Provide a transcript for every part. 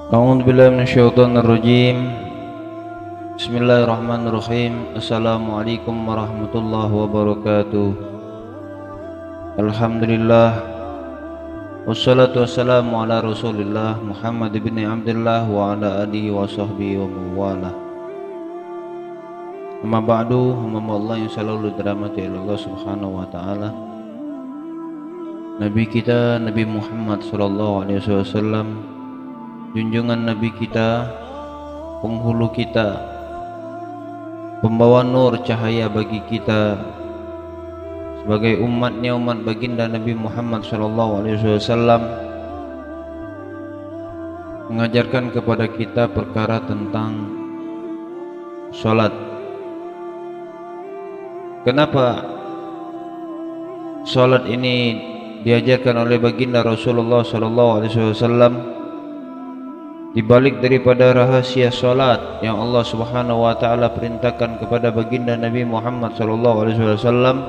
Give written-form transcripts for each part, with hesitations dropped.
A'udzu billahi minasyaitonir rajim. Bismillahirrahmanirrahim. Assalamualaikum warahmatullahi wabarakatuh. Alhamdulillah wassalatu wassalamu ala Rasulillah Muhammad ibn Abdullah wa ala alihi wa sahbihi wa mawalah. Amma ba'du, hamba Allah yang selalu dirahmati oleh Allah Subhanahu wa taala. Nabi kita Nabi Muhammad sallallahu alaihi wasallam, junjungan Nabi kita, penghulu kita, pembawa nur cahaya bagi kita sebagai umatnya, umat baginda Nabi Muhammad SAW, mengajarkan kepada kita perkara tentang sholat. Kenapa sholat ini diajarkan oleh baginda Rasulullah SAW? Di balik daripada rahasia salat yang Allah Subhanahu wa taala perintahkan kepada baginda Nabi Muhammad sallallahu alaihi wasallam,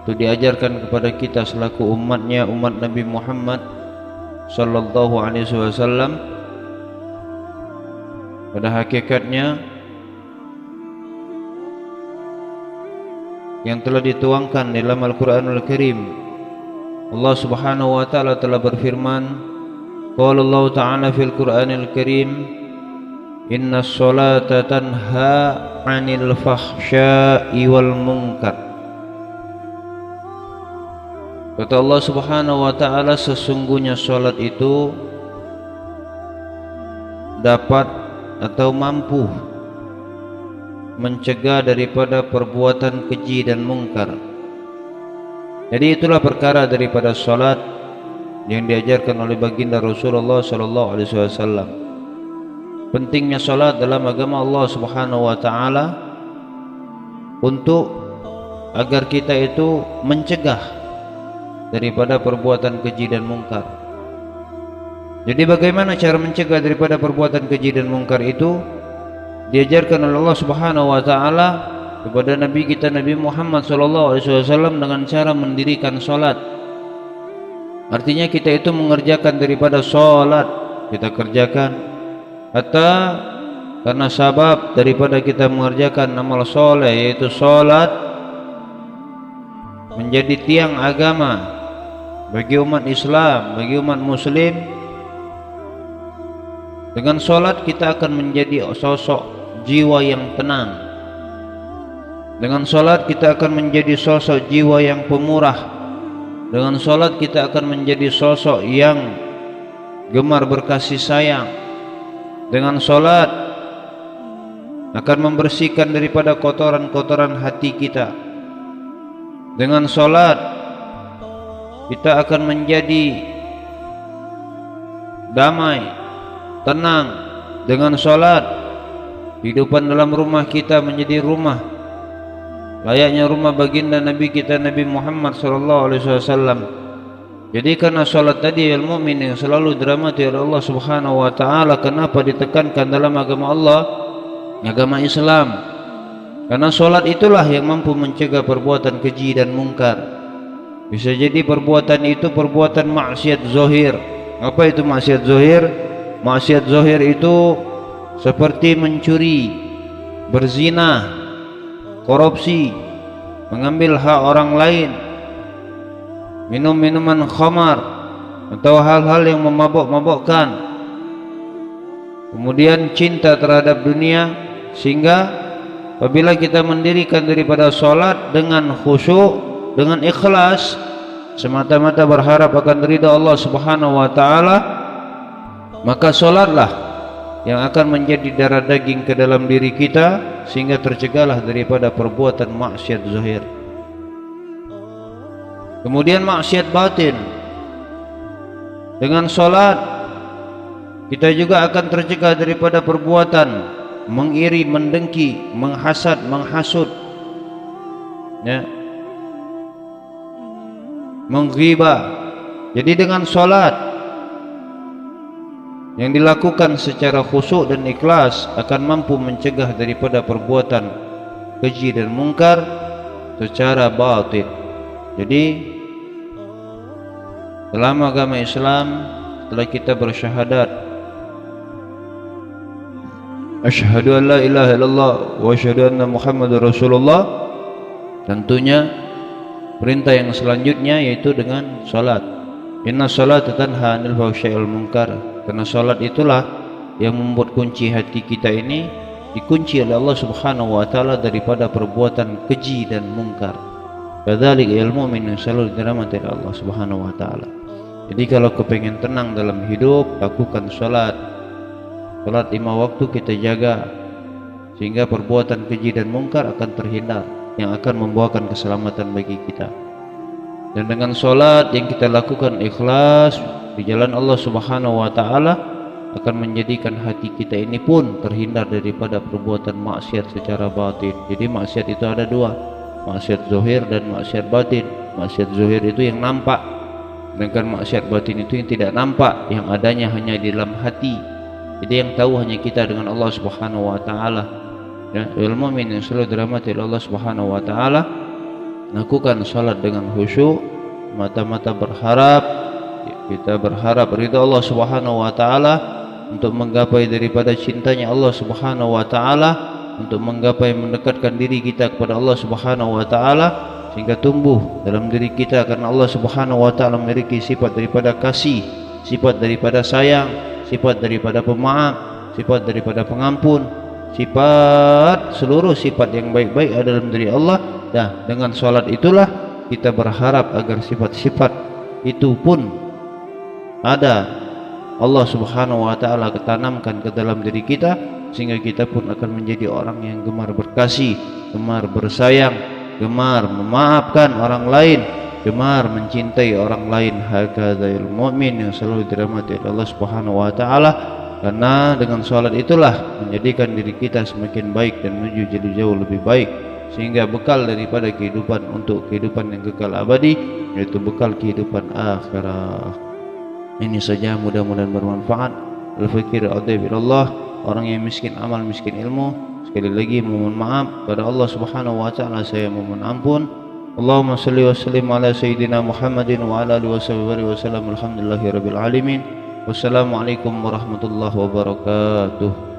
itu diajarkan kepada kita selaku umatnya, umat Nabi Muhammad sallallahu alaihi wasallam. Pada hakikatnya yang telah dituangkan dalam Al-Qur'anul Karim, Allah Subhanahu wa taala telah berfirman, qala Allah ta'ala fil Qur'anil Karim, inna sholata tanha 'anil fahsya'i wal munkar. Kata Allah Subhanahu wa taala, sesungguhnya salat itu dapat atau mampu mencegah daripada perbuatan keji dan mungkar. Jadi itulah perkara daripada salat yang diajarkan oleh baginda Rasulullah sallallahu alaihi wasallam. Pentingnya salat dalam agama Allah Subhanahu wa taala untuk agar kita itu mencegah daripada perbuatan keji dan mungkar. Jadi bagaimana cara mencegah daripada perbuatan keji dan mungkar itu? Diajarkan oleh Allah Subhanahu wa taala kepada Nabi kita Nabi Muhammad sallallahu alaihi wasallam dengan cara mendirikan salat. Artinya kita itu mengerjakan daripada sholat, kita kerjakan, atau karena sabab daripada kita mengerjakan amal soleh, yaitu sholat, menjadi tiang agama bagi umat Islam, bagi umat Muslim. Dengan sholat kita akan menjadi sosok jiwa yang tenang. Dengan sholat kita akan menjadi sosok jiwa yang pemurah. Dengan sholat kita akan menjadi sosok yang gemar berkasih sayang. Dengan sholat akan membersihkan daripada kotoran-kotoran hati kita. Dengan sholat kita akan menjadi damai, tenang. Dengan sholat kehidupan dalam rumah kita menjadi rumah layaknya rumah baginda Nabi kita Nabi Muhammad sallallahu alaihi wasallam. Jadi karena salat tadi, al mukmin yang selalu dirahmati oleh Allah Subhanahu wa taala, kenapa ditekankan dalam agama Allah, agama Islam? Karena salat itulah yang mampu mencegah perbuatan keji dan mungkar. Bisa jadi perbuatan itu perbuatan maksiat zahir. Apa itu maksiat zahir? Maksiat zahir itu seperti mencuri, berzina, korupsi, mengambil hak orang lain, minum minuman khamar, atau hal-hal yang memabuk-mabukkan. Kemudian cinta terhadap dunia, sehingga apabila kita mendirikan daripada salat dengan khusyuk, dengan ikhlas, semata-mata berharap akan ridha Allah Subhanahu wa taala, maka salatlah yang akan menjadi darah daging ke dalam diri kita, sehingga tercegahlah daripada perbuatan maksiat zahir. Kemudian maksiat batin. Dengan salat kita juga akan tercegah daripada perbuatan mengiri, mendengki, menghasad, menghasut, ya, menghibah. Jadi dengan salat yang dilakukan secara khusyuk dan ikhlas akan mampu mencegah daripada perbuatan keji dan mungkar secara batin. Jadi dalam agama Islam, setelah kita bersyahadat asyhadu an la ilaha illallah wa asyhadu anna Muhammadar Rasulullah. Tentunya perintah yang selanjutnya yaitu dengan salat. Inna salata tanha 'anil fahsya'i wal munkar. Karena salat itulah yang membuat kunci hati kita ini dikunci oleh Allah Subhanahu wa taala daripada perbuatan keji dan mungkar. Kadzalika al mu'min selalu dirahmati oleh Allah Subhanahu wa taala. Jadi kalau kepengen tenang dalam hidup, lakukan salat. Salat 5 waktu kita jaga sehingga perbuatan keji dan mungkar akan terhindar, yang akan membawakan keselamatan bagi kita. Dan dengan salat yang kita lakukan ikhlas di jalan Allah Subhanahu wa taala akan menjadikan hati kita ini pun terhindar daripada perbuatan maksiat secara batin. Jadi maksiat itu ada dua, maksiat zahir dan maksiat batin. Maksiat zahir itu yang nampak, sedangkan maksiat batin itu yang tidak nampak, yang adanya hanya di dalam hati. Jadi yang tahu hanya kita dengan Allah Subhanahu wa taala. Ya, ilmu mu'min yang selalu dirahmati oleh Allah Subhanahu wa taala, lakukan salat dengan khusyuk, mata-mata berharap, kita berharap ridha Allah Subhanahu wa taala untuk menggapai daripada cintanya Allah Subhanahu wa taala, untuk menggapai mendekatkan diri kita kepada Allah Subhanahu wa taala sehingga tumbuh dalam diri kita, karena Allah Subhanahu wa taala memiliki sifat daripada kasih, sifat daripada sayang, sifat daripada pemaaf, sifat daripada pengampun, sifat seluruh sifat yang baik-baik ada dalam diri Allah. Nah, dengan salat itulah kita berharap agar sifat-sifat itu pun ada Allah Subhanahu wa taala ketanamkan ke dalam diri kita, sehingga kita pun akan menjadi orang yang gemar berkasih, gemar bersayang, gemar memaafkan orang lain, gemar mencintai orang lain. Hakadzal mu'min yang selalu dirahmati oleh Allah Subhanahu wa taala. Karena dengan salat itulah menjadikan diri kita semakin baik dan menuju jadi jauh lebih baik, sehingga bekal daripada kehidupan untuk kehidupan yang kekal abadi, yaitu bekal kehidupan akhirat. Ini saja, mudah-mudahan bermanfaat. Al-fakir a'udzubillah, orang yang miskin amal miskin ilmu. Sekali lagi mohon maaf pada Allah Subhanahu wa taala, saya mohon ampun. Allahumma salli wa sallim ala sayyidina Muhammadin wa ala alihi wasallam. Alhamdulillahirabbil alamin. Wassalamualaikum warahmatullahi wabarakatuh.